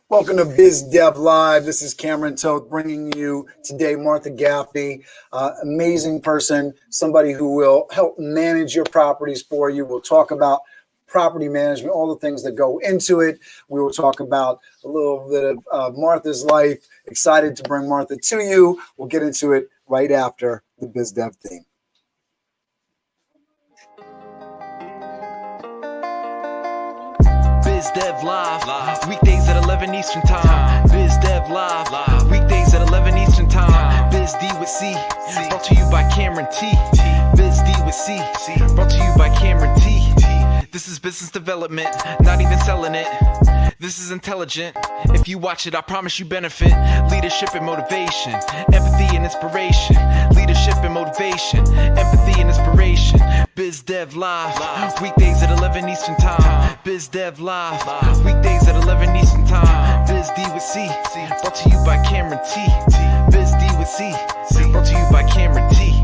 Welcome to Biz Dev Live. This is Cameron Toth bringing you today Martha Gaffney, amazing person, somebody who will help manage your properties for you. We'll talk about property management, all the things that go into it. We will talk about a little bit of Martha's life. Excited to bring Martha to you. We'll get into it right after the Biz Dev theme. Biz Dev Live, weekdays at 11 Eastern Time. Biz Dev Live, weekdays at 11 Eastern Time. Biz D with C, brought to you by Cameron T. Biz D with C, brought to you by Cameron T. This is business development, not even selling it. This is intelligent. If you watch it, I promise you benefit. Leadership and motivation, empathy and inspiration. Leadership and motivation, empathy and inspiration. Biz Dev Live, weekdays at 11 Eastern Time. Biz Dev Live, weekdays at 11 Eastern Time. Biz D with C, brought to you by Cameron T. Biz D with C, brought to you by Cameron T.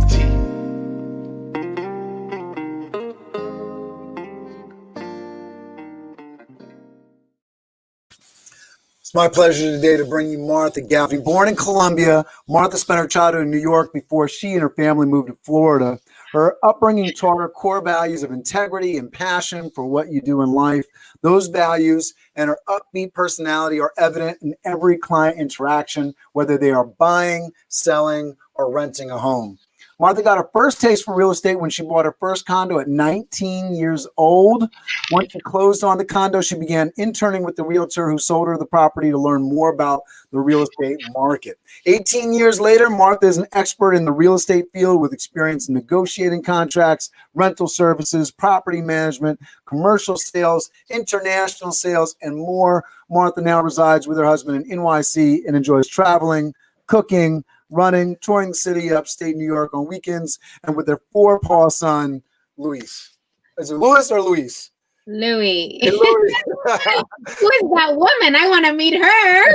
It's my pleasure today to bring you Martha Gaffney. Born in Colombia, Martha spent her childhood in New York before she and her family moved to Florida. Her upbringing taught her core values of integrity and passion for what you do in life. Those values and her upbeat personality are evident in every client interaction, whether they are buying, selling, or renting a home. Martha got her first taste for real estate when she bought her first condo at 19 years old. Once she closed on the condo, she began interning with the realtor who sold her the property to learn more about the real estate market. 18 years later, Martha is an expert in the real estate field with experience in negotiating contracts, rental services, property management, commercial sales, international sales, and more. Martha now resides with her husband in NYC and enjoys traveling, cooking, running, touring the city, upstate New York on weekends, and with their four-paw son, Luis. Is it Luis or Luis? Louis. Hey, Luis. Who is that woman? I want to meet her.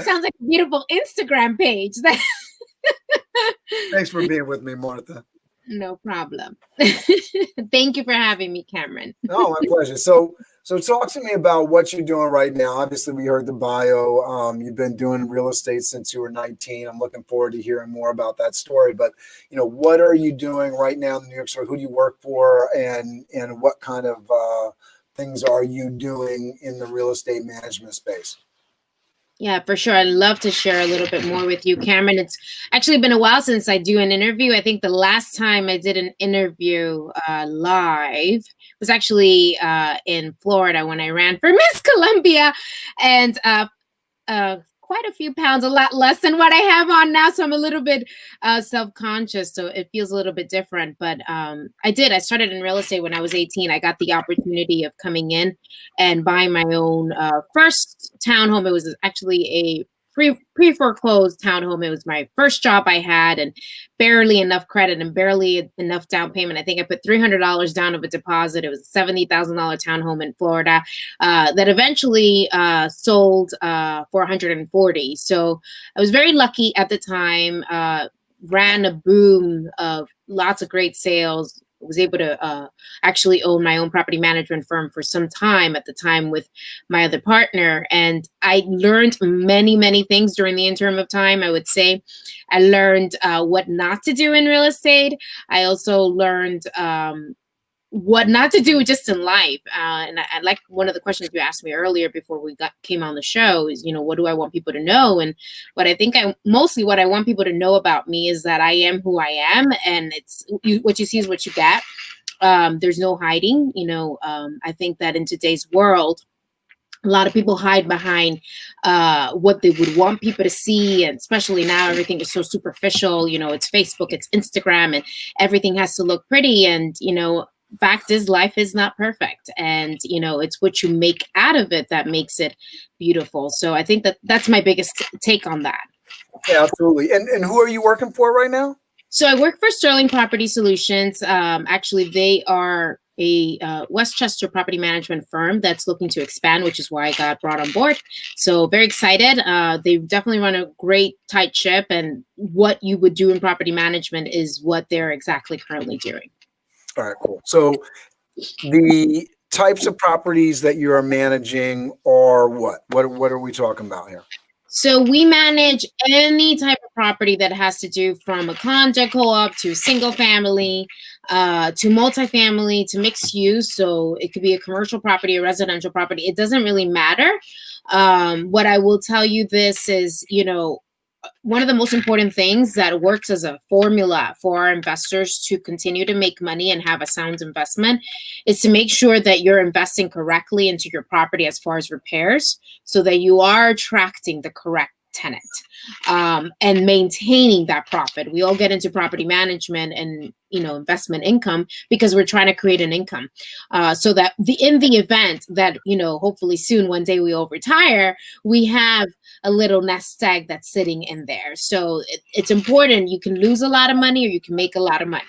Sounds like a beautiful Instagram page. Thanks for being with me, Martha. No problem. Thank you for having me, Cameron. Oh, my pleasure. So talk to me about what you're doing right now. Obviously, we heard the bio. You've been doing real estate since you were 19. I'm looking forward to hearing more about that story. But, what are you doing right now in the New York City? Who do you work for? And what kind of things are you doing in the real estate management space? Yeah, for sure. I'd love to share a little bit more with you, Cameron. It's actually been a while since I do an interview. I think the last time I did an interview live was actually in Florida when I ran for Miss Colombia, and quite a few pounds, a lot less than what I have on now. So I'm a little bit self-conscious. So it feels a little bit different. But I started in real estate when I was 18. I got the opportunity of coming in and buying my own first townhome. It was actually a pre-foreclosed townhome. It was my first job I had, and barely enough credit and barely enough down payment. I think I put $300 down of a deposit. It was a $70,000 townhome in Florida that eventually sold for $140,000. So I was very lucky at the time. Ran a boom of lots of great sales. Was able to actually own my own property management firm for some time at the time with my other partner. And I learned many, many things during the interim of time. I would say I learned what not to do in real estate. I also learned what not to do just in life. And I like one of the questions you asked me earlier before we came on the show is, what do I want people to know? And what I think what I want people to know about me is that I am who I am, and it's what you see is what you get. There's no hiding. I think that in today's world, a lot of people hide behind what they would want people to see. And especially now, everything is so superficial. It's Facebook, it's Instagram, and everything has to look pretty. And, fact is, life is not perfect, and it's what you make out of it that makes it beautiful. So I think that's my biggest take on that. Yeah, absolutely. And who are you working for right now? So I work for Sterling Property Solutions. Actually, they are a Westchester property management firm that's looking to expand, which is why I got brought on board. So very excited. They definitely run a great tight ship, and what you would do in property management is what they're exactly currently doing. All right, cool. So the types of properties that you are managing are what? What are we talking about here? So we manage any type of property that has to do from a condo co-op to single family, to multifamily, to mixed use. So it could be a commercial property, a residential property. It doesn't really matter. What I will tell you this is, one of the most important things that works as a formula for our investors to continue to make money and have a sound investment is to make sure that you're investing correctly into your property as far as repairs, so that you are attracting the correct tenant, and maintaining that profit. We all get into property management and investment income because we're trying to create an income, so that in the event that hopefully soon one day we all retire, we have a little nest egg that's sitting in there. So it's important. You can lose a lot of money or you can make a lot of money.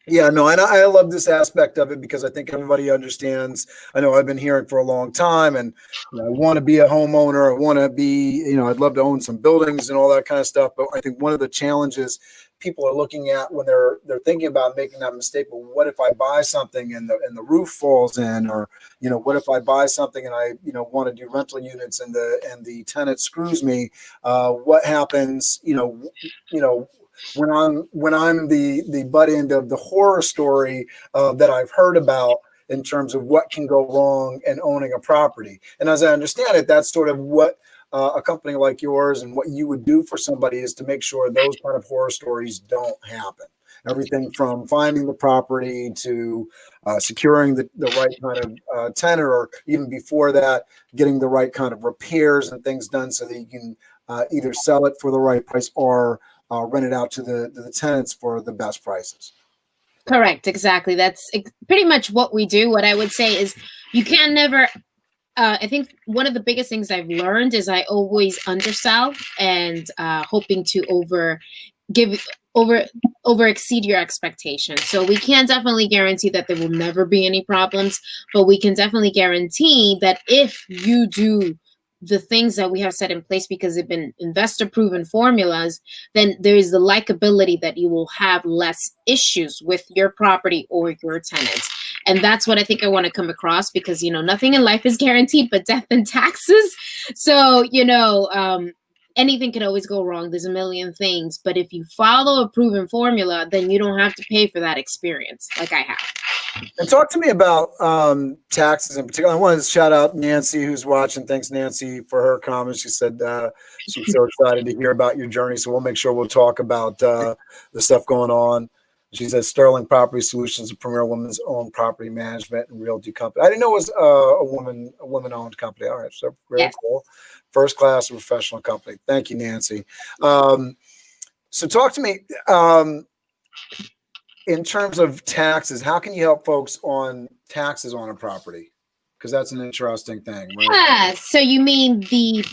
Yeah, no, and I love this aspect of it because I think everybody understands. I know I've been hearing for a long time, and I want to be a homeowner. I want to be, I'd love to own some buildings and all that kind of stuff. But I think one of the challenges people are looking at when they're thinking about making that mistake, but what if I buy something and the roof falls in, or what if I buy something and I want to do rental units and the tenant screws me? What happens? When I'm the butt end of the horror story that I've heard about in terms of what can go wrong in owning a property. And as I understand it, that's sort of what a company like yours and what you would do for somebody is to make sure those kind of horror stories don't happen. Everything from finding the property to securing the right kind of tenant, or even before that, getting the right kind of repairs and things done so that you can either sell it for the right price or rent it out to the tenants for the best prices. Correct. Exactly. That's pretty much what we do. What I would say is you can never, I think one of the biggest things I've learned is I always undersell and hoping to over exceed your expectations. So we can definitely guarantee that there will never be any problems, but we can definitely guarantee that if you do the things that we have set in place, because they've been investor proven formulas, then there is the likability that you will have less issues with your property or your tenants. And that's what I think I want to come across, because nothing in life is guaranteed but death and taxes. So anything can always go wrong. There's a million things, but if you follow a proven formula, then you don't have to pay for that experience like I have. And talk to me about taxes in particular. I wanted to shout out Nancy, who's watching. Thanks, Nancy, for her comments. She said she's so excited to hear about your journey. So we'll make sure we'll talk about the stuff going on. She says Sterling Property Solutions, a premier women's owned property management and realty company. I didn't know it was a woman owned company. All right, so very cool. First class professional company. Thank you, Nancy. So talk to me. In terms of taxes, how can you help folks on taxes on a property? Because that's an interesting thing, right? Yeah. So you mean the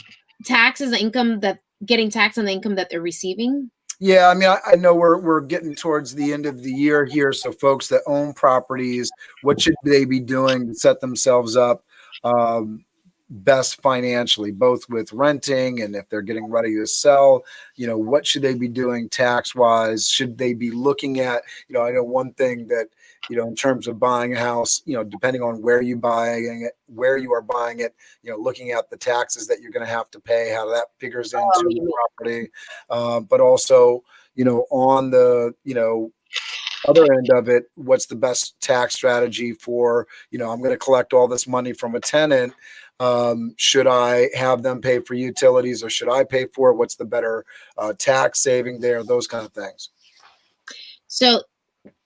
taxes, the income that getting taxed on the income that they're receiving? Yeah, I mean, I know we're getting towards the end of the year here. So folks that own properties, what should they be doing to set themselves up best financially, both with renting and if they're getting ready to sell? What should they be doing tax wise? Should they be looking at, I know one thing that, in terms of buying a house, depending on where you are buying it, looking at the taxes that you're going to have to pay, how that figures into the property. But also, on the, other end of it, what's the best tax strategy for, I'm going to collect all this money from a tenant. Should I have them pay for utilities or should I pay for it? What's the better tax saving there? Those kind of things. So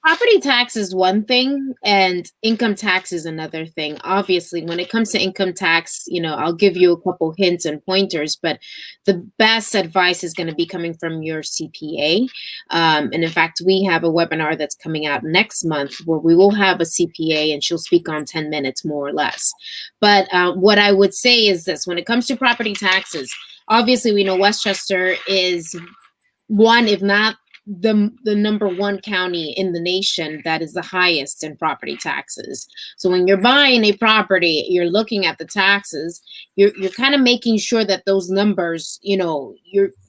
property tax is one thing and income tax is another thing. Obviously, when it comes to income tax, I'll give you a couple hints and pointers, but the best advice is going to be coming from your CPA. And in fact, we have a webinar that's coming out next month where we will have a CPA and she'll speak on 10 minutes, more or less. But what I would say is this: when it comes to property taxes, obviously we know Westchester is one, if not the number one county in the nation that is the highest in property taxes. So when you're buying a property, you're looking at the taxes, you're kind of making sure that those numbers, you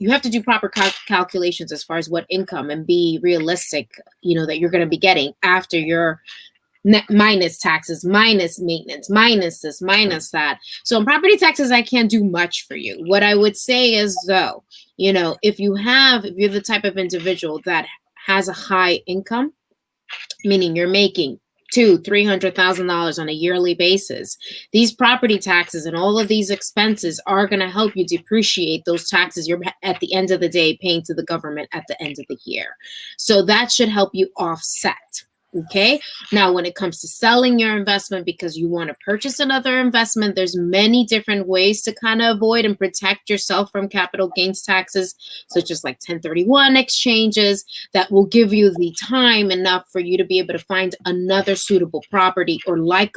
have to do proper calculations as far as what income, and be realistic, that you're going to be getting after your minus taxes, minus maintenance, minus this, minus that. So on property taxes, I can't do much for you. What I would say is, though, if you're the type of individual that has a high income, meaning you're making $200,000-$300,000 on a yearly basis, these property taxes and all of these expenses are going to help you depreciate those taxes you're at the end of the day paying to the government at the end of the year. So that should help you offset. Okay. Now, when it comes to selling your investment because you want to purchase another investment, there's many different ways to kind of avoid and protect yourself from capital gains taxes, such as like 1031 exchanges that will give you the time enough for you to be able to find another suitable property or like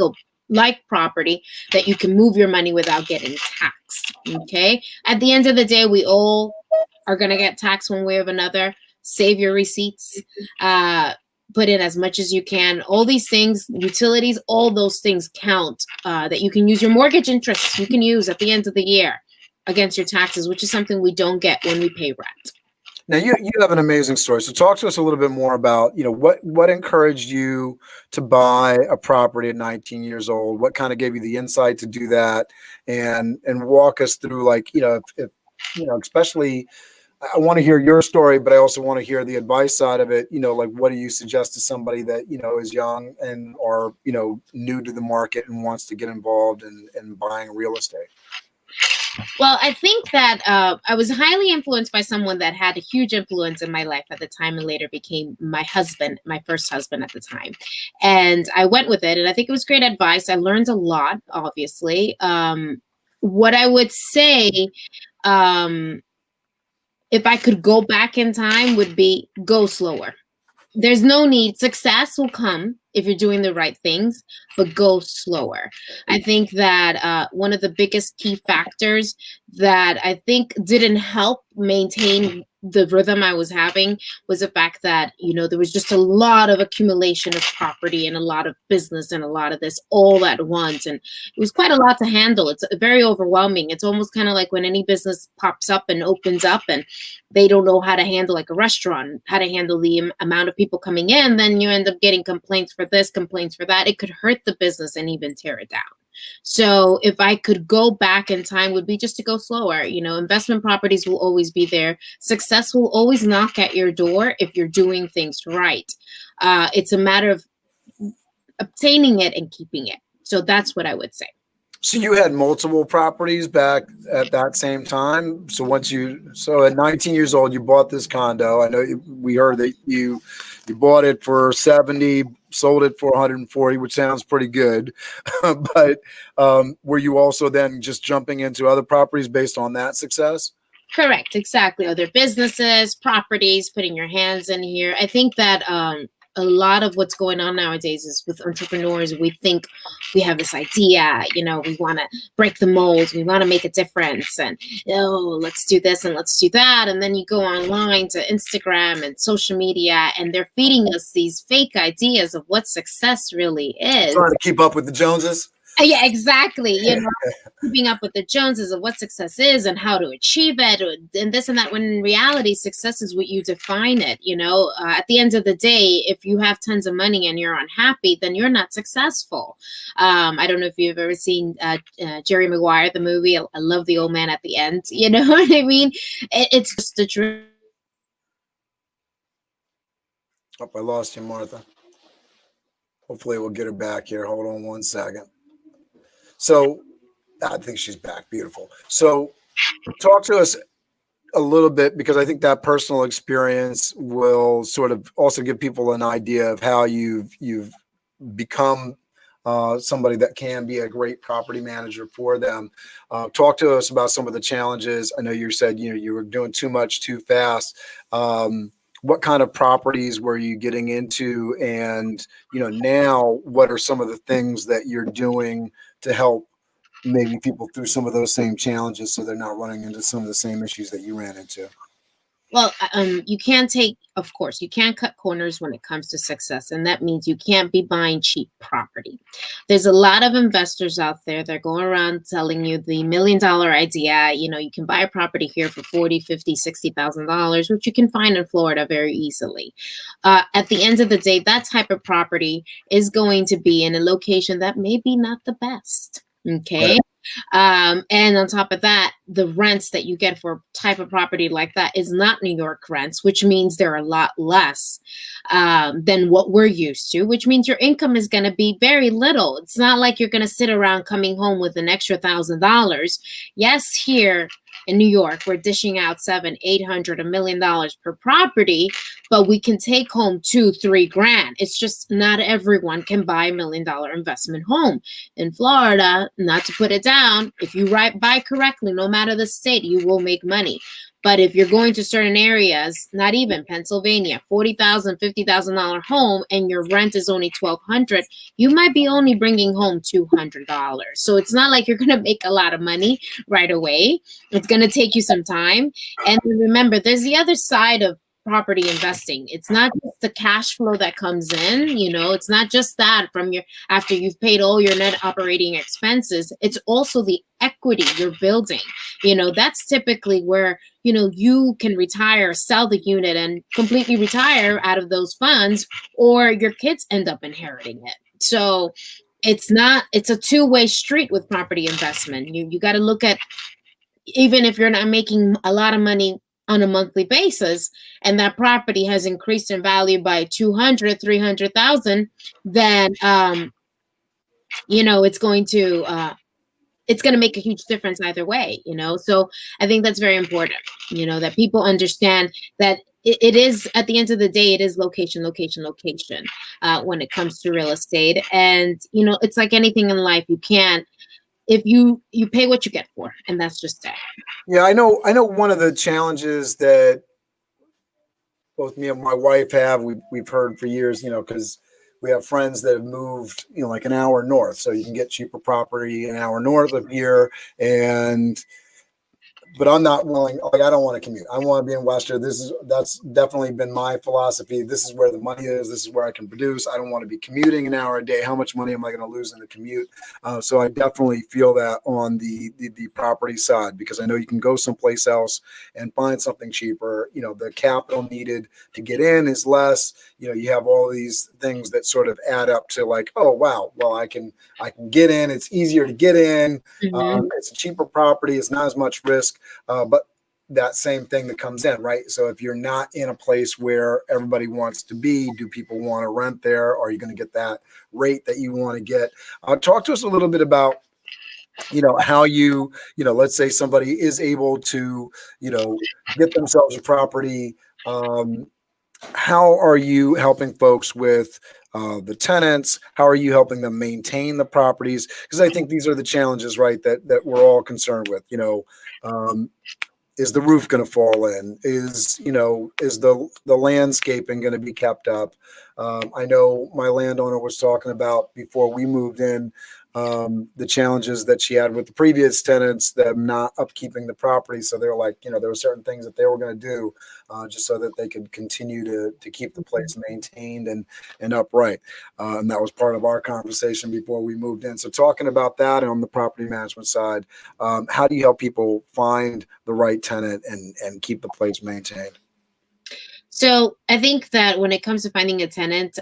property that you can move your money without getting taxed. Okay. At the end of the day, we all are going to get taxed one way or another. Save your receipts. Put in as much as you can. All these things, utilities, all those things count that you can use. Your mortgage interest you can use at the end of the year against your taxes, which is something we don't get when we pay rent. Now you have an amazing story. So talk to us a little bit more about, what encouraged you to buy a property at 19 years old? What kind of gave you the insight to do that? And walk us through, like, if especially, I want to hear your story, but I also want to hear the advice side of it. Like, what do you suggest to somebody that, is young and or, new to the market and wants to get involved in buying real estate? Well, I think that I was highly influenced by someone that had a huge influence in my life at the time and later became my husband, my first husband at the time. And I went with it. And I think it was great advice. I learned a lot, obviously. What I would say, if I could go back in time, would be go slower. There's no need. Success will come if you're doing the right things, but go slower. I think that one of the biggest key factors that I think didn't help maintain the rhythm I was having was the fact that, there was just a lot of accumulation of property and a lot of business and a lot of this all at once. And it was quite a lot to handle. It's very overwhelming. It's almost kind of like when any business pops up and opens up and they don't know how to handle, like a restaurant, how to handle the amount of people coming in, then you end up getting complaints for this, complaints for that. It could hurt the business and even tear it down. So if I could go back in time, would be just to go slower. Investment properties will always be there. Success will always knock at your door if you're doing things right. It's a matter of obtaining it and keeping it. So that's what I would say. So you had multiple properties back at that same time. So at 19 years old, you bought this condo. I know we heard that you bought it for 70, sold it for 140, which sounds pretty good. But were you also then just jumping into other properties based on that success? Correct. Exactly. Other businesses, properties, putting your hands in here. I think that a lot of what's going on nowadays is with entrepreneurs, we think we have this idea, we want to break the mold, we want to make a difference, and let's do this and let's do that. And then you go online to Instagram and social media, and they're feeding us these fake ideas of what success really is. Trying to keep up with the Joneses. Yeah, exactly. Keeping up with the Joneses of what success is and how to achieve it and this and that, when in reality, success is what you define it. At the end of the day, if you have tons of money and you're unhappy, then you're not successful. I don't know if you've ever seen Jerry Maguire, the movie. I love the old man at the end. You know what I mean? It's just the truth. Oh, I lost you, Martha. Hopefully we'll get her back here. Hold on one second. So I think she's back. Beautiful. So talk to us a little bit, because I think that personal experience will sort of also give people an idea of how you've become somebody that can be a great property manager for them. Talk to us about some of the challenges. I know you said, you were doing too much too fast. What kind of properties were you getting into? And, now what are some of the things that you're doing to help maybe people through some of those same challenges so they're not running into some of the same issues that you ran into? Well, you can't take, of course, you can't cut corners when it comes to success. And that means you can't be buying cheap property. There's a lot of investors out there that go around telling you the $1 million idea. You can buy a property here for 40, 50, $60,000, which you can find in Florida very easily. At the end of the day, that type of property is going to be in a location that may be not the best. Okay. And on top of that, the rents that you get for a type of property like that is not New York rents, which means they're a lot less than what we're used to, which means your income is going to be very little. It's not like you're going to sit around coming home with an extra $1,000. Yes, here in New York, we're dishing out 700, 800, $1 million per property, but we can take home 2, 3 grand. It's just not everyone can buy $1 million investment home. In Florida, not to put it down, if you buy correctly, no matter the state, you will make money. But if you're going to certain areas, not even Pennsylvania, $40,000, $50,000 home, and your rent is only $1,200, you might be only bringing home $200. So it's not like you're going to make a lot of money right away. It's going to take you some time. And remember, there's the other side of property investing. It's not just the cash flow that comes in, it's not just that from after you've paid all your net operating expenses. It's also the equity you're building. That's typically where, you can retire, sell the unit and completely retire out of those funds, or your kids end up inheriting it. So it's a two-way street with property investment. You got to look at, even if you're not making a lot of money on a monthly basis, and that property has increased in value by 200, 300,000, then, it's going to make a huge difference either way, So I think that's very important, that people understand that it is, at the end of the day, it is location, location, location, when it comes to real estate. And, it's like anything in life. You can't, if you pay what you get for, and that's just it. Yeah, I know one of the challenges that both me and my wife have, we've heard for years, because we have friends that have moved, like an hour north, so you can get cheaper property an hour north of here. But I'm not willing. Like, I don't want to commute. I want to be in Western. That's definitely been my philosophy. This is where the money is. This is where I can produce. I don't want to be commuting an hour a day. How much money am I going to lose in the commute? So I definitely feel that on the property side, because I know you can go someplace else and find something cheaper. The capital needed to get in is less. You have all these things that sort of add up to like, oh wow, well I can get in. It's easier to get in. Mm-hmm. It's a cheaper property. It's not as much risk. But that same thing that comes in, right? So if you're not in a place where everybody wants to be, do people want to rent there? Are you going to get that rate that you want to get? Talk to us a little bit about, how let's say somebody is able to, get themselves a property. How are you helping folks with the tenants? How are you helping them maintain the properties? Because I think these are the challenges, right, that we're all concerned with. Is the roof going to fall in? Is the landscaping going to be kept up? I know my landowner was talking about before we moved in, the challenges that she had with the previous tenants, them not upkeeping the property. So they're like, there were certain things that they were going to do just so that they could continue to keep the place maintained and upright. And that was part of our conversation before we moved in. So talking about that on the property management side, how do you help people find the right tenant and keep the place maintained? So I think that when it comes to finding a tenant,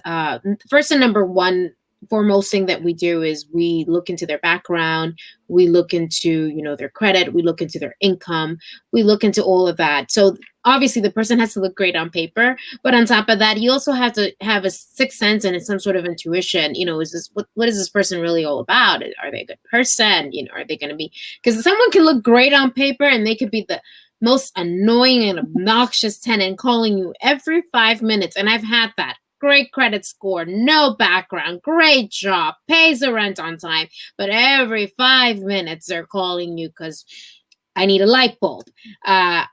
first and number one, foremost thing that we do is we look into their background, we look into their credit, we look into their income, we look into all of that. So obviously the person has to look great on paper, but on top of that, you also have to have a sixth sense and some sort of intuition. Is this what is this person really all about? Are they a good person? Are they going to be, because someone can look great on paper and they could be the most annoying and obnoxious tenant calling you every 5 minutes. And I've had that. Great credit score, no background, great job, pays the rent on time. But every 5 minutes they're calling you because I need a light bulb.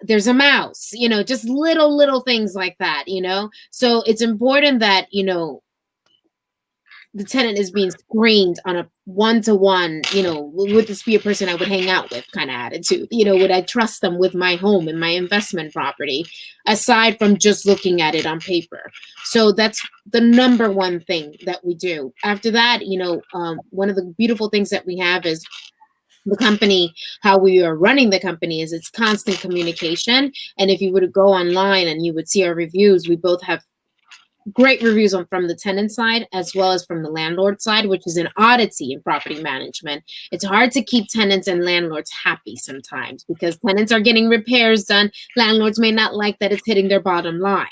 There's a mouse, just little things like that, So it's important that, the tenant is being screened on a one-to-one, would this be a person I would hang out with kind of attitude? Would I trust them with my home and my investment property, aside from just looking at it on paper? So that's the number one thing that we do. After that, one of the beautiful things that we have is the company, how we are running the company is it's constant communication. And if you were to go online and you would see our reviews, we both have great reviews from the tenant side as well as from the landlord side, which is an oddity in property management. It's hard to keep tenants and landlords happy sometimes because tenants are getting repairs done. Landlords may not like that it's hitting their bottom line.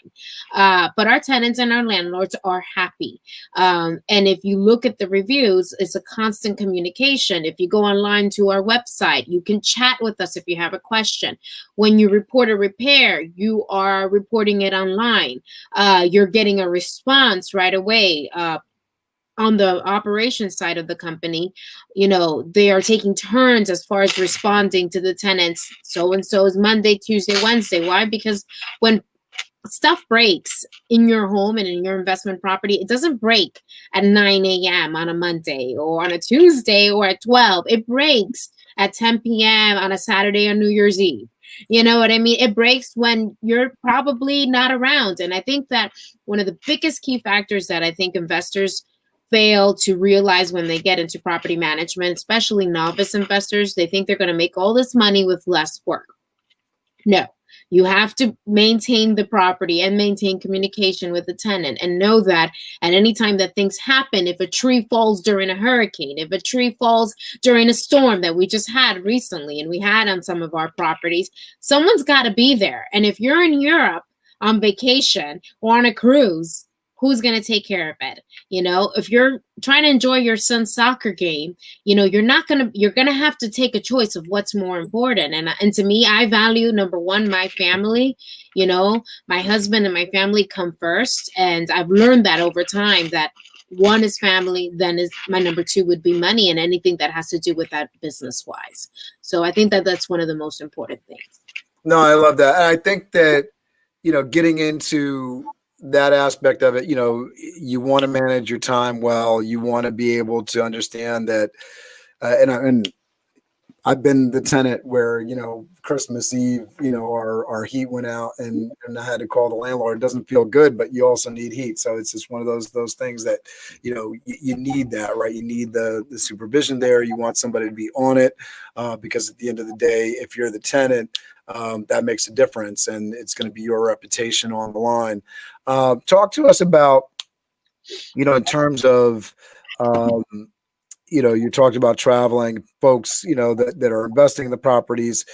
But our tenants and our landlords are happy. And if you look at the reviews, it's a constant communication. If you go online to our website, you can chat with us if you have a question. When you report a repair, you are reporting it online. You're getting a response right away. On the operations side of the company, they are taking turns as far as responding to the tenants. So and so is Monday, Tuesday, Wednesday. Why? Because when stuff breaks in your home and in your investment property, it doesn't break at 9 a.m. on a Monday or on a Tuesday or at 12. It breaks at 10 p.m. on a Saturday or New Year's Eve. You know what I mean? It breaks when you're probably not around. And I think that one of the biggest key factors that I think investors fail to realize when they get into property management, especially novice investors, they think they're going to make all this money with less work. No, you have to maintain the property and maintain communication with the tenant and know that at any time that things happen, if a tree falls during a hurricane, if a tree falls during a storm that we just had recently and we had on some of our properties, someone's got to be there. And if you're in Europe on vacation or on a cruise, who's going to take care of it? If you're trying to enjoy your son's soccer game, you're going to have to take a choice of what's more important. And to me, I value, number one, my family. My husband and my family come first. And I've learned that over time that one is family, then is my number two would be money and anything that has to do with that business wise. So I think that that's one of the most important things. No, I love that. And I think that, getting into that aspect of it, you want to manage your time well. You want to be able to understand that. And I've been the tenant where, Christmas Eve, our heat went out and I had to call the landlord. It doesn't feel good, but you also need heat. So it's just one of those things that, you need that, right? You need the supervision there. You want somebody to be on it because at the end of the day, if you're the tenant, that makes a difference and it's going to be your reputation on the line. Talk to us about, in terms of, you talked about traveling folks, that are investing in the properties.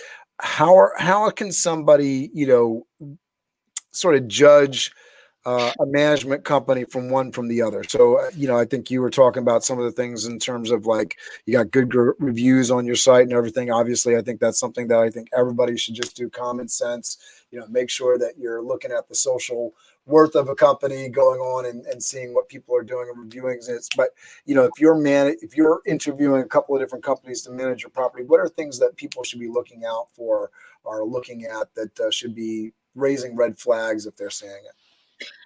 How can somebody, sort of judge a management company from the other? So, I think you were talking about some of the things in terms of like, you got good reviews on your site and everything. Obviously, I think that's something that I think everybody should just do common sense, make sure that you're looking at the social worth of a company going on and seeing what people are doing and reviewing it. But, if you're interviewing a couple of different companies to manage your property, what are things that people should be looking out for or looking at that should be raising red flags if they're saying it?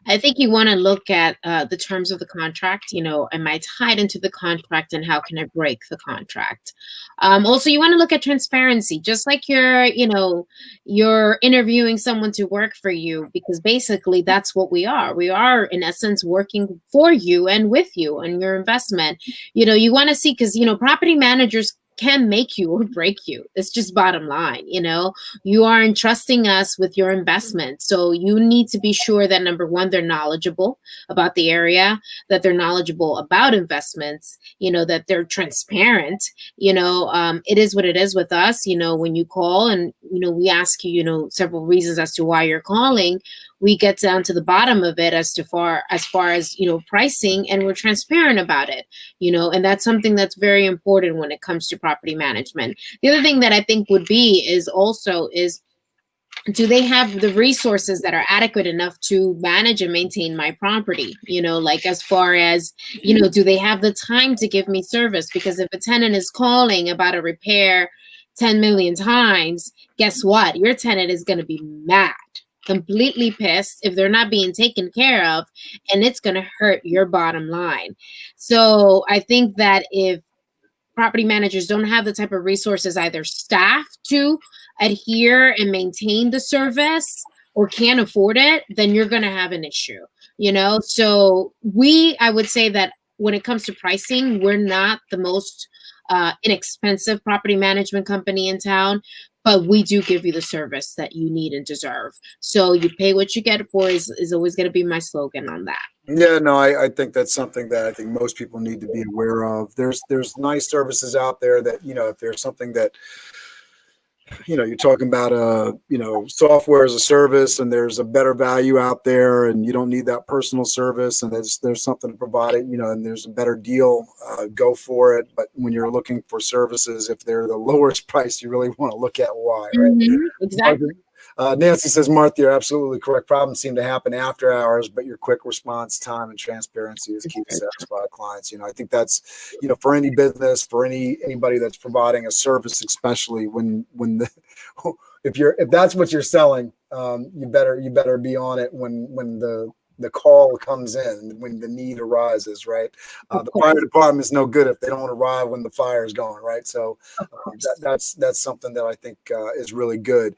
I think you want to look at the terms of the contract. Am I tied into the contract and how can I break the contract? Also, you want to look at transparency, just like you're interviewing someone to work for you, because basically that's what we are. We are, in essence, working for you and with you and your investment. You want to see, because, property managers can make you or break you. It's just bottom line. You are entrusting us with your investment. So you need to be sure that, number one, they're knowledgeable about the area, that they're knowledgeable about investments, that they're transparent. It is what it is with us. When you call and, we ask you, several reasons as to why you're calling, we get down to the bottom of it as far as pricing, and we're transparent about it, and that's something that's very important when it comes to property management. The other thing that I think would be is do they have the resources that are adequate enough to manage and maintain my property? Like as far as, do they have the time to give me service? Because if a tenant is calling about a repair 10 million times, guess what? Your tenant is going to be mad. completely pissed if they're not being taken care of, and it's going to hurt your bottom line. So I think that if property managers don't have the type of resources, either staff to adhere and maintain the service or can't afford it, then you're going to have an issue, So I would say that when it comes to pricing, we're not the most inexpensive property management company in town, but we do give you the service that you need and deserve. So you pay what you get for is always going to be my slogan on that. Yeah, no, I think that's something that I think most people need to be aware of. There's nice services out there that, if there's something that, you're talking about, software as a service, and there's a better value out there, and you don't need that personal service, and there's something to provide it, and there's a better deal, go for it. But when you're looking for services, if they're the lowest price, you really want to look at why, right? Mm-hmm, exactly. Nancy says, Martha, you're absolutely correct. Problems seem to happen after hours, but your quick response time and transparency is key to satisfy clients. I think that's, for any business, for anybody that's providing a service, especially if that's what you're selling, you better be on it when the call comes in, when the need arises, right? The fire department is no good if they don't arrive when the fire is going, right? So that's something that I think is really good.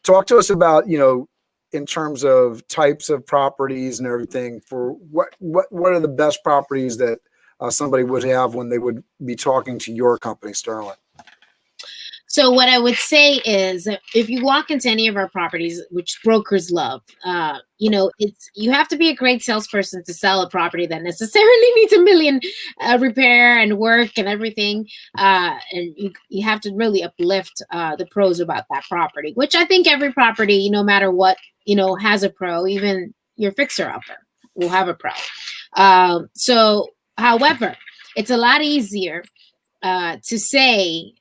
Talk to us about, in terms of types of properties and everything, for what are the best properties that somebody would have when they would be talking to your company, Sterling? So what I would say is, if you walk into any of our properties, which brokers love, you have to be a great salesperson to sell a property that necessarily needs $1 million repair and work and everything. And you have to really uplift the pros about that property, which I think every property, no matter what, has a pro. Even your fixer-upper will have a pro. However, it's a lot easier to say,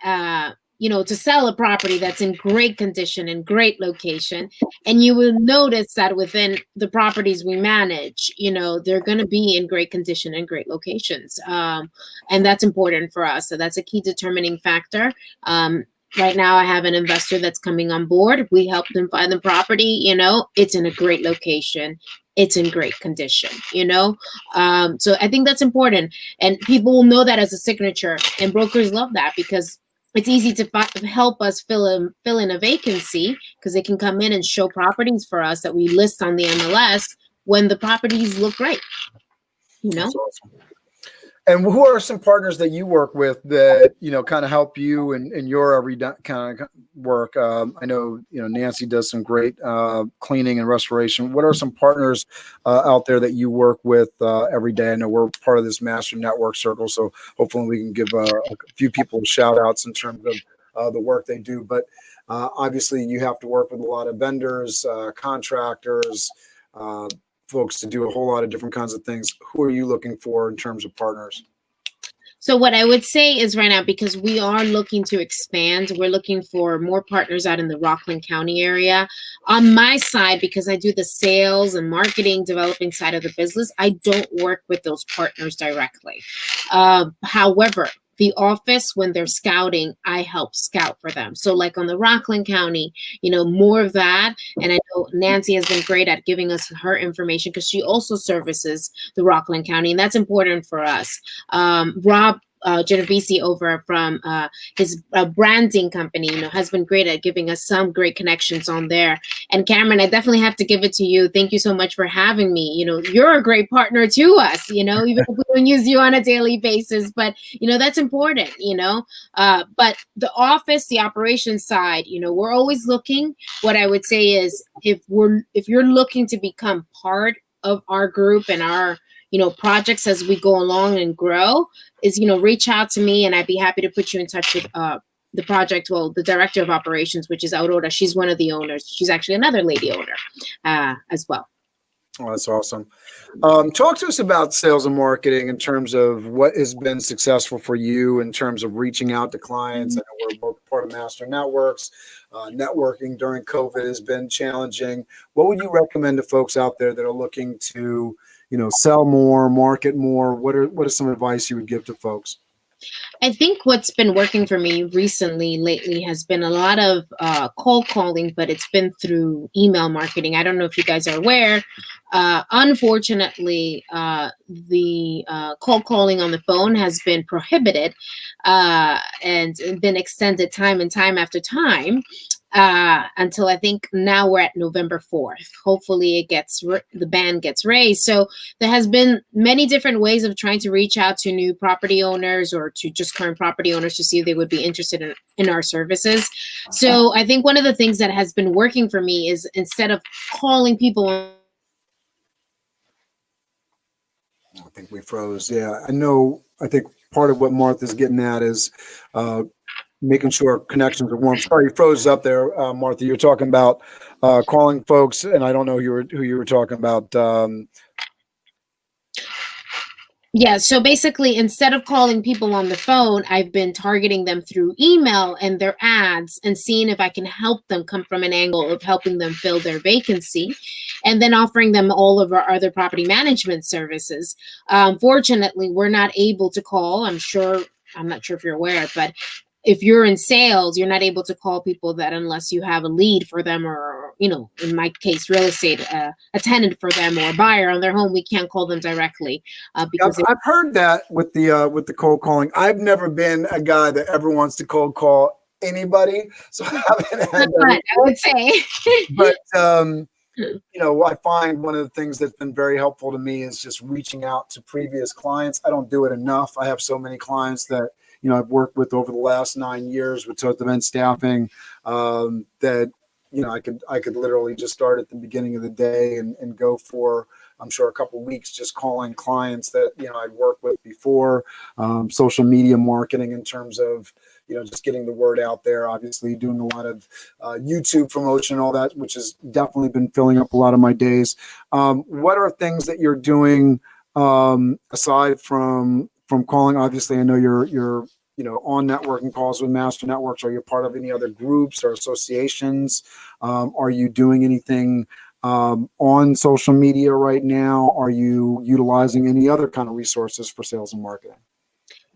to sell a property that's in great condition and great location. And you will notice that within the properties we manage, they're going to be in great condition and great locations. And that's important for us. So that's a key determining factor. Right now, I have an investor that's coming on board. We help them find the property. It's in a great location. It's in great condition, So I think that's important. And people will know that as a signature. And brokers love that because it's easy to help us fill in a vacancy, because they can come in and show properties for us that we list on the MLS when the properties look great. That's awesome. And who are some partners that you work with that, kind of help you in your every kind of work? I know, Nancy does some great cleaning and restoration. What are some partners out there that you work with every day? I know we're part of this master network circle, so hopefully we can give a few people shout outs in terms of the work they do. But obviously you have to work with a lot of vendors, contractors, folks to do a whole lot of different kinds of things. Who are you looking for in terms of partners? So what I would say is, right now, because we are looking to expand, we're looking for more partners out in the Rockland County area. On my side, because I do the sales and marketing developing side of the business, I don't work with those partners directly. However, the office, when they're scouting, I help scout for them. So like on the Rockland County, more of that. And I know Nancy has been great at giving us her information, because she also services the Rockland County, and that's important for us. Rob Genovese over from his branding company, has been great at giving us some great connections on there. And Cameron, I definitely have to give it to you. Thank you so much for having me. You're a great partner to us, even if we don't use you on a daily basis, but that's important, but the office, the operations side, we're always looking. What I would say is, if you're looking to become part of our group and our projects as we go along and grow, is, reach out to me, and I'd be happy to put you in touch with the director of operations, which is Aurora. She's one of the owners. She's actually another lady owner as well. Oh, that's awesome. Talk to us about sales and marketing in terms of what has been successful for you in terms of reaching out to clients. I know we're both part of Master Networks. Networking during COVID has been challenging. What would you recommend to folks out there that are looking to, sell more, market more? What are some advice you would give to folks? I think what's been working for me lately has been a lot of cold calling, but it's been through email marketing. I don't know if you guys are aware. Unfortunately, the cold calling on the phone has been prohibited and been extended time and time after time until I think now we're at November 4th. Hopefully, the ban gets raised. So there has been many different ways of trying to reach out to new property owners or to just current property owners to see if they would be interested in our services. So I think one of the things that has been working for me is instead of calling people. I think we froze. Yeah, I know. I think part of what Martha's getting at is making sure connections are warm. Sorry, you froze up there, Martha. You're talking about calling folks, and I don't know who you were talking about. Yeah, so basically, instead of calling people on the phone, I've been targeting them through email and their ads and seeing if I can help them come from an angle of helping them fill their vacancy and then offering them all of our other property management services. Fortunately, we're not able to call. I'm not sure if you're aware, but if you're in sales, you're not able to call people that unless you have a lead for them or, in my case, real estate, a tenant for them or a buyer on their home. We can't call them directly because I've heard that with the cold calling. I've never been a guy that ever wants to cold call anybody, so I haven't had that. I would say. But I find one of the things that's been very helpful to me is just reaching out to previous clients. I don't do it enough. I have so many clients that I've worked with over the last 9 years with Toth Event Staffing that I could literally just start at the beginning of the day and go for, I'm sure, a couple of weeks just calling clients that I'd worked with before. Social media marketing in terms of just getting the word out there. Obviously, doing a lot of YouTube promotion, all that, which has definitely been filling up a lot of my days. What are things that you're doing aside from calling? Obviously, I know you're on networking calls with master networks. Are you part of any other groups or associations? Are you doing anything on social media right now? Are you utilizing any other kind of resources for sales and marketing?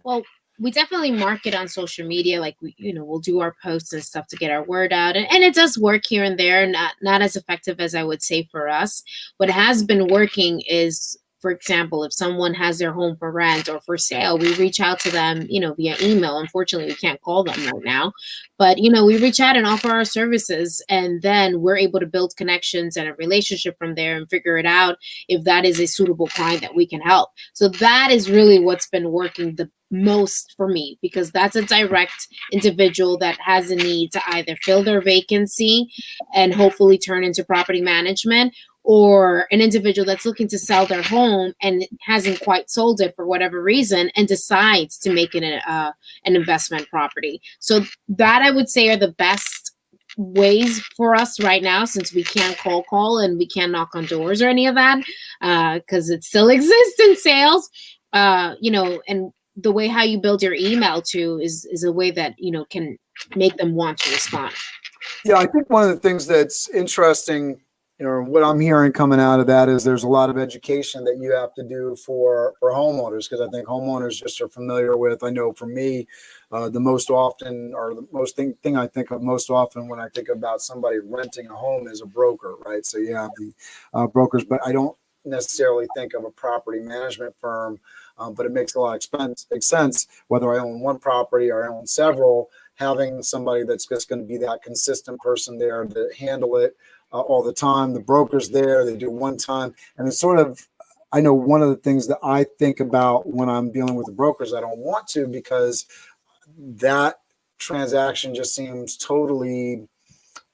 Well, we definitely market on social media. Like we'll do our posts and stuff to get our word out, and it does work here and there. Not as effective as I would say for us. What has been working is, for example, if someone has their home for rent or for sale, we reach out to them, via email. Unfortunately, we can't call them right now, but we reach out and offer our services, and then we're able to build connections and a relationship from there and figure it out if that is a suitable client that we can help. So that is really what's been working the most for me, because that's a direct individual that has a need to either fill their vacancy and hopefully turn into property management, or an individual that's looking to sell their home and hasn't quite sold it for whatever reason and decides to make it an investment property. So that, I would say, are the best ways for us right now, since we can't call and we can't knock on doors or any of that, because it still exists in sales, and the way how you build your email too is a way that can make them want to respond. Yeah, I think one of the things that's interesting, what I'm hearing coming out of that is there's a lot of education that you have to do for homeowners, because I think homeowners just are familiar with. I know for me, the most often, or the most thing I think of most often when I think about somebody renting a home is a broker, right? So you have the brokers, but I don't necessarily think of a property management firm. But it makes a lot of sense, whether I own one property or I own several, having somebody that's just going to be that consistent person there to handle it all the time. The broker's there, they do one time. And it's sort of, I know one of the things that I think about when I'm dealing with the brokers, I don't want to, because that transaction just seems totally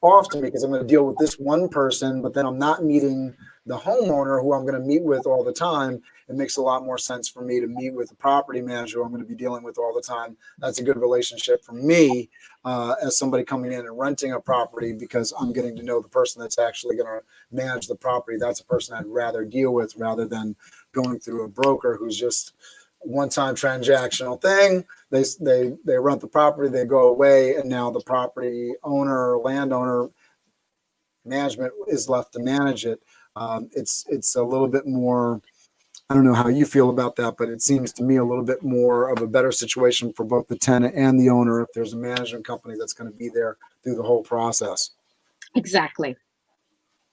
off to me, because I'm going to deal with this one person, but then I'm not meeting the homeowner who I'm going to meet with all the time. It makes a lot more sense for me to meet with the property manager who I'm going to be dealing with all the time. That's a good relationship for me as somebody coming in and renting a property, because I'm getting to know the person that's actually going to manage the property. That's a person I'd rather deal with rather than going through a broker who's just one-time transactional thing. They rent the property, they go away, and now the property owner or landowner management is left to manage it. It's a little bit more I don't know how you feel about that, but it seems to me a little bit more of a better situation for both the tenant and the owner if there's a management company that's going to be there through the whole process. Exactly.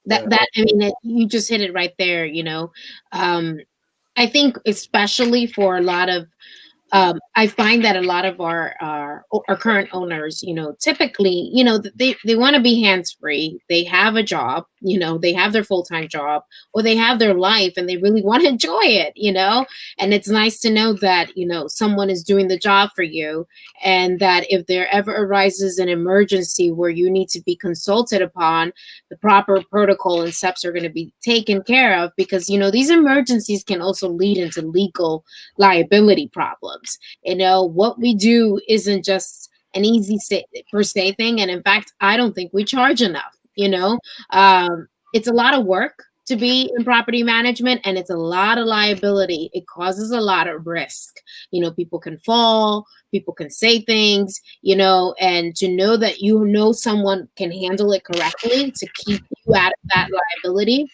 Yeah. I mean, you just hit it right there. I think especially for a lot of I find that a lot of our current owners, typically, they want to be hands free. They have a job, they have their full time job, or they have their life, and they really want to enjoy it, And it's nice to know that someone is doing the job for you, and that if there ever arises an emergency where you need to be consulted upon, the proper protocol and steps are going to be taken care of, because these emergencies can also lead into legal liability problems. What we do isn't just an easy per se thing. And in fact, I don't think we charge enough. It's a lot of work to be in property management, and it's a lot of liability. It causes a lot of risk. People can fall, people can say things, and to know that someone can handle it correctly to keep you out of that liability,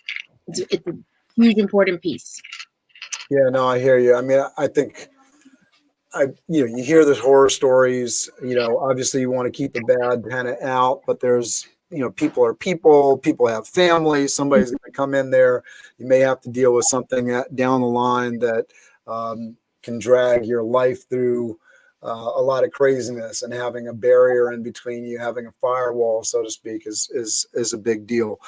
it's a huge important piece. Yeah, no, I hear you. I mean, I think you hear the horror stories, obviously you want to keep a bad tenant out, but there's, people are people have families, somebody's going to come in there. You may have to deal with something down the line that can drag your life through a lot of craziness, and having a barrier in between you, having a firewall, so to speak, is a big deal.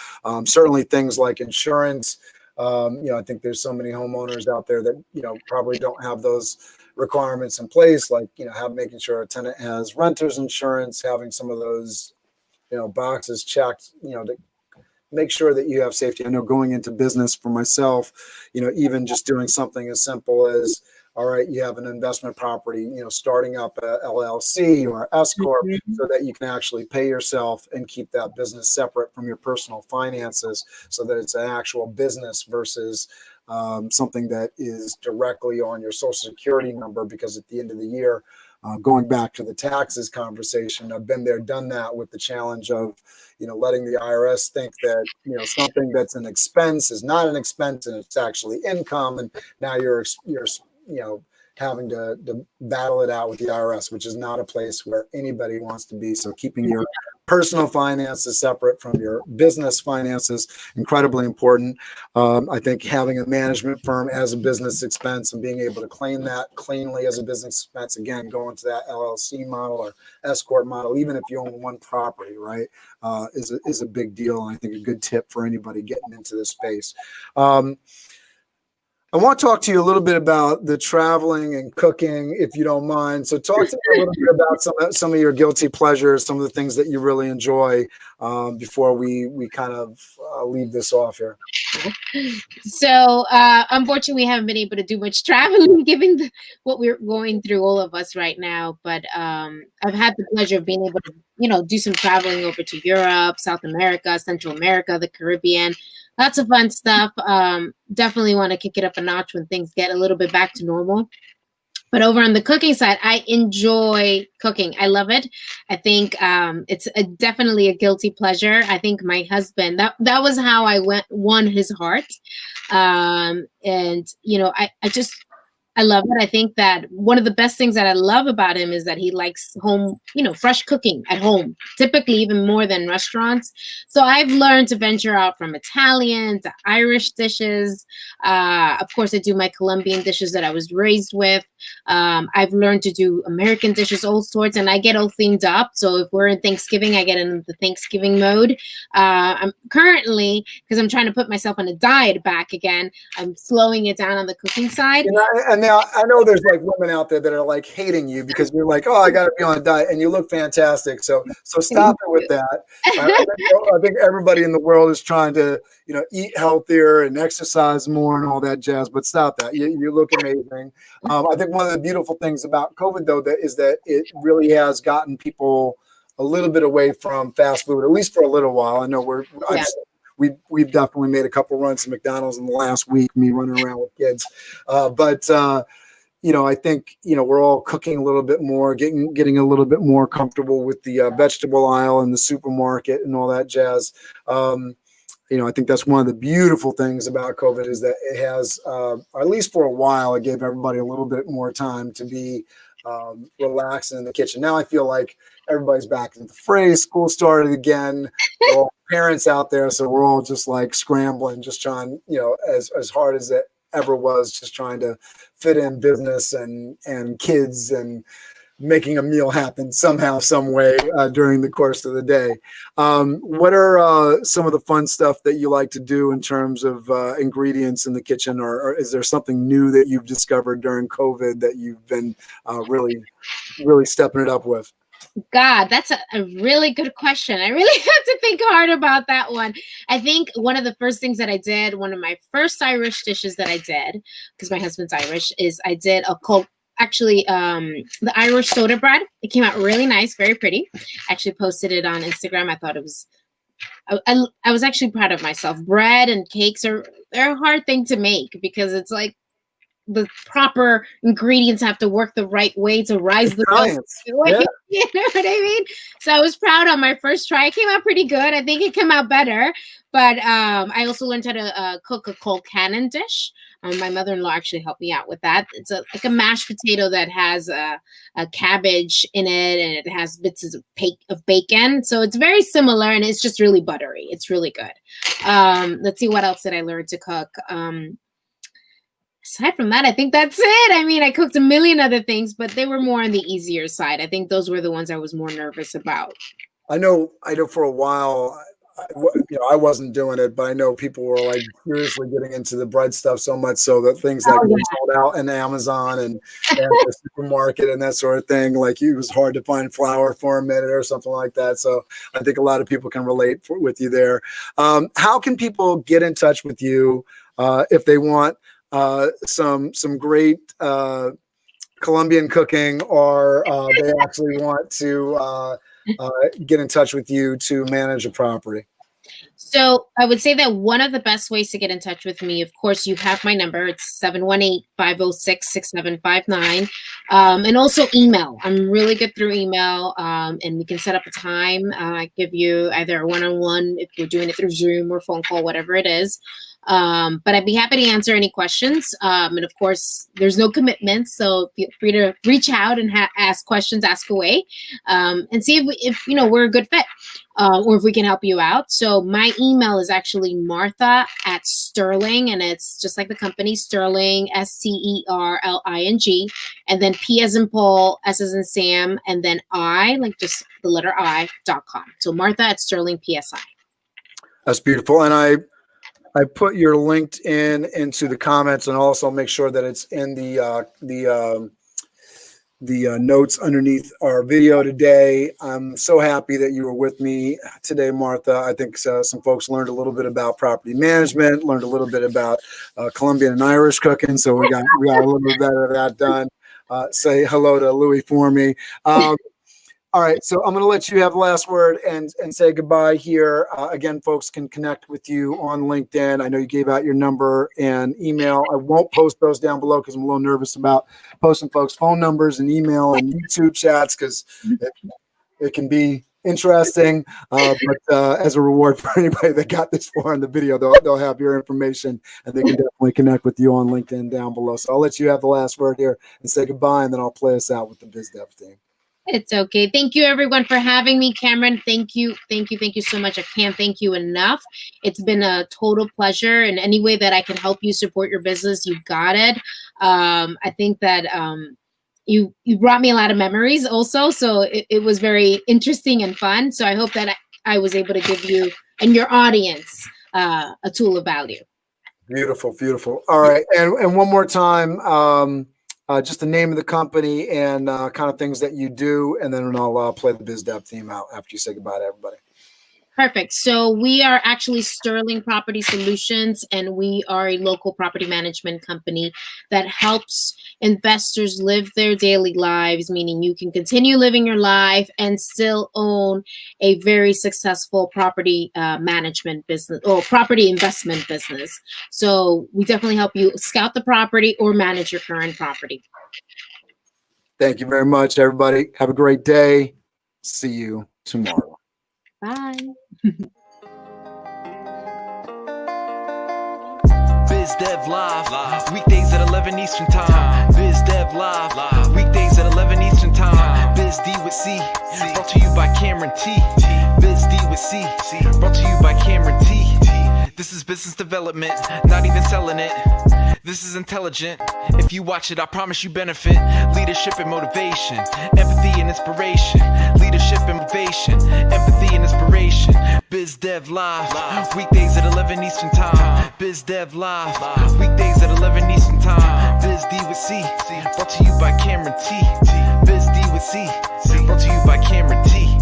Certainly things like insurance. I think there's so many homeowners out there that, probably don't have those requirements in place, like, making sure a tenant has renter's insurance, having some of those, boxes checked, to make sure that you have safety. I know going into business for myself, even just doing something as simple as, all right, you have an investment property, starting up a LLC or S corp, so that you can actually pay yourself and keep that business separate from your personal finances, so that it's an actual business versus something that is directly on your social security number. Because at the end of the year, going back to the taxes conversation, I've been there, done that, with the challenge of, letting the IRS think that, something that's an expense is not an expense and it's actually income. And now you're having to battle it out with the IRS, which is not a place where anybody wants to be. So keeping your personal finances separate from your business finances, incredibly important. I think having a management firm as a business expense and being able to claim that cleanly as a business expense, again, going to that LLC model or S corp model, even if you own one property, right, is a big deal. And I think a good tip for anybody getting into this space. I want to talk to you a little bit about the traveling and cooking, if you don't mind. So talk to me a little bit about some of your guilty pleasures, some of the things that you really enjoy, before we kind of leave this off here. So unfortunately, we haven't been able to do much traveling, given what we're going through, all of us right now. But I've had the pleasure of being able to, do some traveling over to Europe, South America, Central America, the Caribbean. Lots of fun stuff. Definitely want to kick it up a notch when things get a little bit back to normal. But over on the cooking side, I enjoy cooking. I love it. I think it's definitely a guilty pleasure. I think my husband, that was how I won his heart. And, I love it. I think that one of the best things that I love about him is that he likes home, fresh cooking at home, typically even more than restaurants. So I've learned to venture out from Italian to Irish dishes. Of course, I do my Colombian dishes that I was raised with. I've learned to do American dishes, all sorts, and I get all themed up. So if we're in Thanksgiving, I get in the Thanksgiving mode. I'm currently, because I'm trying to put myself on a diet back again, I'm slowing it down on the cooking side. And now I know there's like women out there that are like hating you because you're like, oh, I got to be on a diet, and you look fantastic. So stop it with that. I think everybody in the world is trying to, eat healthier and exercise more and all that jazz. But stop that. You look amazing. I think one of the beautiful things about COVID, though, is that it really has gotten people a little bit away from fast food, at least for a little while. I know we've definitely made a couple runs to McDonald's in the last week, me running around with kids. But I think, we're all cooking a little bit more, getting a little bit more comfortable with the vegetable aisle in the supermarket and all that jazz. I think that's one of the beautiful things about COVID is that it has, at least for a while, it gave everybody a little bit more time to be relaxing in the kitchen. Now I feel like everybody's back into the phrase. School started again. We're all parents out there, so we're all just like scrambling, just trying, as hard as it ever was, just trying to fit in business and kids and making a meal happen somehow, some way during the course of the day. What are some of the fun stuff that you like to do in terms of ingredients in the kitchen, or is there something new that you've discovered during COVID that you've been really, really stepping it up with? God, that's a really good question. I really have to think hard about that one. I think one of the first things that I did, one of my first Irish dishes that I did, because my husband's Irish, is I did a the Irish soda bread. It came out really nice, very pretty. I actually posted it on Instagram. I thought it was, I was actually proud of myself. Bread and cakes they're a hard thing to make because it's like the proper ingredients have to work the right way to rise the milk. Yeah. You know what I mean? So I was proud on my first try. It came out pretty good. I think it came out better. But I also learned how to cook a cold cannon dish. My mother-in-law actually helped me out with that. It's like a mashed potato that has a cabbage in it, and it has bits of bacon. So it's very similar, and it's just really buttery. It's really good. Let's see, what else did I learn to cook? Aside from that, I think that's it. I mean, I cooked a million other things, but they were more on the easier side. I think those were the ones I was more nervous about. I know for a while, I wasn't doing it, but I know people were like seriously getting into the bread stuff so much so that things that get sold out in Amazon and the supermarket and that sort of thing, like it was hard to find flour for a minute or something like that. So I think a lot of people can relate with you there. How can people get in touch with you if they want some great Colombian cooking, or they actually want to get in touch with you to manage a property? So I would say that one of the best ways to get in touch with me, of course, you have my number. It's 718-506-6759. And also email. I'm really good through email, and we can set up a time. I give you either a one-on-one if you're doing it through Zoom or phone call, whatever it is. But I'd be happy to answer any questions. And of course, there's no commitment, so feel free to reach out and ask questions, ask away, and see if we're a good fit, or if we can help you out. So my email is actually Martha@Sterling, and it's just like the company Sterling, SCERLING, and then P as in Paul, S as in Sam, and then I, like just the letter I.com. So Martha@Sterling PSI. That's beautiful, and I put your LinkedIn into the comments, and also make sure that it's in the notes underneath our video today. I'm so happy that you were with me today, Martha. I think some folks learned a little bit about property management, learned a little bit about Colombian and Irish cooking. So we got a little bit of that done. Say hello to Louis for me. All right, so I'm going to let you have the last word and say goodbye here. Again, folks can connect with you on LinkedIn. I know you gave out your number and email. I won't post those down below because I'm a little nervous about posting folks' phone numbers and email and YouTube chats, because it can be interesting. But as a reward for anybody that got this far in the video, they'll have your information, and they can definitely connect with you on LinkedIn down below. So I'll let you have the last word here and say goodbye, and then I'll play us out with the BizDev team. It's okay. Thank you, everyone, for having me. Cameron, thank you so much. I can't thank you enough. It's been a total pleasure. In any way that I can help you support your business, you got it. I think that you brought me a lot of memories also. So it was very interesting and fun. So I hope that I was able to give you and your audience a tool of value. Beautiful, beautiful. All right. And one more time, just the name of the company and kind of things that you do, and then I'll play the BizDev theme out after you say goodbye to everybody. Perfect. So we are actually Sterling Property Solutions, and we are a local property management company that helps investors live their daily lives, meaning you can continue living your life and still own a very successful property management business or property investment business. So we definitely help you scout the property or manage your current property. Thank you very much, everybody. Have a great day. See you tomorrow. Bye. Biz Dev Live. Weekdays at 11 Eastern Time. Biz Dev Live. Weekdays at 11 Eastern Time. Biz D with C. Brought to you by Cameron T. Biz D with C. Brought to you by Cameron T. This is business development, not even selling it. This is intelligent. If you watch it, I promise you benefit. Leadership and motivation, empathy and inspiration. Leadership and motivation, empathy and inspiration. Biz Dev Live, weekdays at 11 Eastern Time. Biz Dev Live, weekdays at 11 Eastern Time. Biz D with C, brought to you by Cameron T. Biz D with C, brought to you by Cameron T.